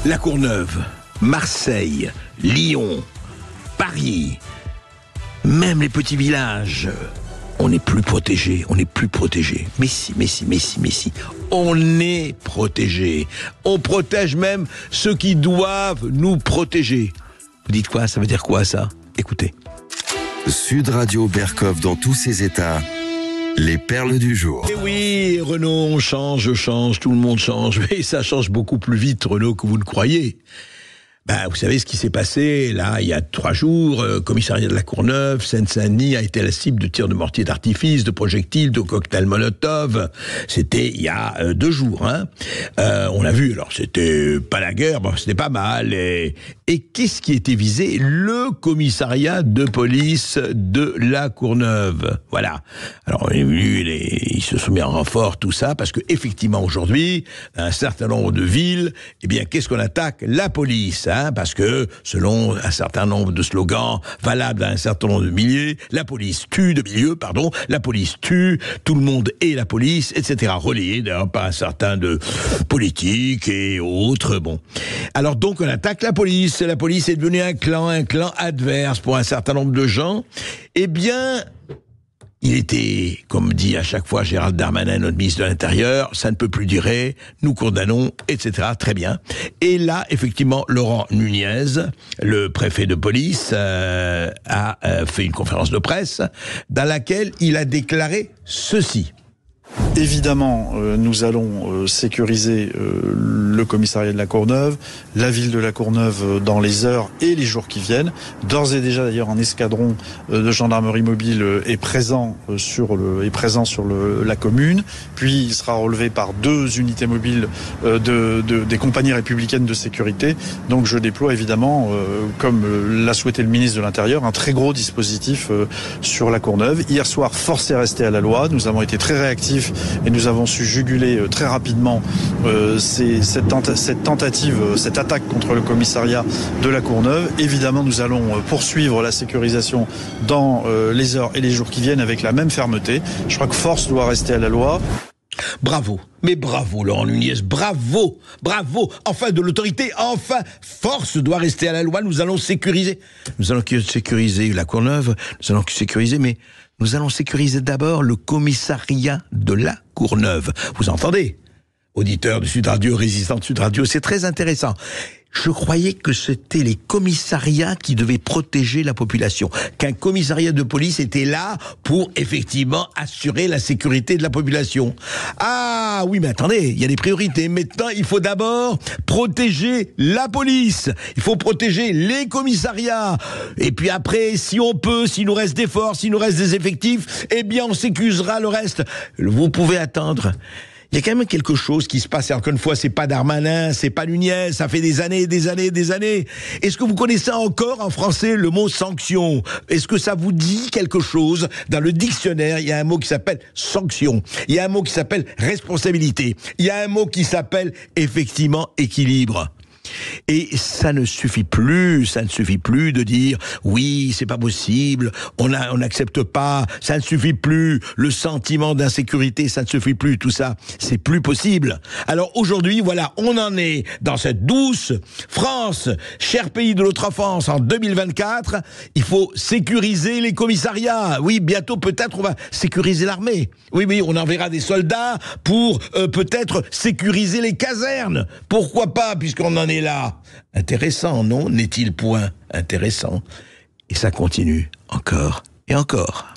La Courneuve, Marseille, Lyon, Paris, même les petits villages, on n'est plus protégés, on n'est plus protégés. Mais si, on est protégés. On protège même ceux qui doivent nous protéger. Vous dites quoi? Ça veut dire quoi, ça? Écoutez. Sud Radio Berkov dans tous ses états. Les perles du jour. Et oui, Renaud, on change, tout le monde change. Mais ça change beaucoup plus vite, Renaud, que vous ne croyez. Vous savez ce qui s'est passé, là, il y a 3 jours, commissariat de la Courneuve, Seine-Saint-Denis a été la cible de tirs de mortier d'artifice, de projectiles, de cocktails Molotov. C'était il y a 2 jours, hein. On a vu, alors c'était pas la guerre, c'était pas mal. Et qu'est-ce qui était visé? Le commissariat de police de la Courneuve. Voilà. Alors, on a vu, ils se sont mis en renfort, tout ça, parce que effectivement, aujourd'hui, un certain nombre de villes, qu'est-ce qu'on attaque? La police, hein. Parce que, selon un certain nombre de slogans valables à un certain nombre de milieux, la police tue, la police tue, tout le monde est la police, etc. Relayé d'ailleurs par un certain de politiques et autres, bon. Alors donc on attaque la police est devenue un clan adverse pour un certain nombre de gens. Il était, comme dit à chaque fois Gérald Darmanin, notre ministre de l'Intérieur, ça ne peut plus durer, nous condamnons, etc. Très bien. Et là, effectivement, Laurent Nunez, le préfet de police, a fait une conférence de presse dans laquelle il a déclaré ceci. Évidemment, nous allons sécuriser le commissariat de la Courneuve, la ville de la Courneuve dans les heures et les jours qui viennent. D'ores et déjà, d'ailleurs, un escadron de gendarmerie mobile est présent sur la commune. Puis, il sera relevé par 2 unités mobiles des compagnies républicaines de sécurité. Donc, je déploie évidemment, comme l'a souhaité le ministre de l'Intérieur, un très gros dispositif sur la Courneuve. Hier soir, force est restée à la loi. Nous avons été très réactifs et nous avons su juguler très rapidement cette tentative, cette attaque contre le commissariat de la Courneuve. Évidemment, nous allons poursuivre la sécurisation dans les heures et les jours qui viennent avec la même fermeté. Je crois que force doit rester à la loi. Bravo, mais bravo Laurent Nunez, bravo, enfin de l'autorité, enfin, force doit rester à la loi, nous allons sécuriser la Courneuve, mais nous allons sécuriser d'abord le commissariat de la Courneuve. Vous entendez? Auditeurs de Sud Radio, résistants de Sud Radio, c'est très intéressant. Je croyais que c'était les commissariats qui devaient protéger la population, qu'un commissariat de police était là pour effectivement assurer la sécurité de la population. Ah oui, mais attendez, il y a des priorités. Maintenant, il faut d'abord protéger la police. Il faut protéger les commissariats. Et puis après, si on peut, s'il nous reste des forces, s'il nous reste des effectifs, on sécurisera le reste. Vous pouvez attendre. Il y a quand même quelque chose qui se passe. Et encore une fois, c'est pas Darmanin, c'est pas Nunez, ça fait des années. Est-ce que vous connaissez encore en français le mot sanction? Est-ce que ça vous dit quelque chose? Dans le dictionnaire, il y a un mot qui s'appelle sanction. Il y a un mot qui s'appelle responsabilité. Il y a un mot qui s'appelle effectivement équilibre. Et ça ne suffit plus de dire oui, c'est pas possible, on n'accepte pas, ça ne suffit plus, le sentiment d'insécurité, ça ne suffit plus, tout ça, c'est plus possible. Alors aujourd'hui, voilà, on en est dans cette douce France, cher pays de notre enfance, en 2024, il faut sécuriser les commissariats. Oui, bientôt peut-être on va sécuriser l'armée. Oui, on enverra des soldats pour peut-être sécuriser les casernes. Pourquoi pas, puisqu'on en est là. Intéressant, non? N'est-il point intéressant? Et ça continue encore et encore.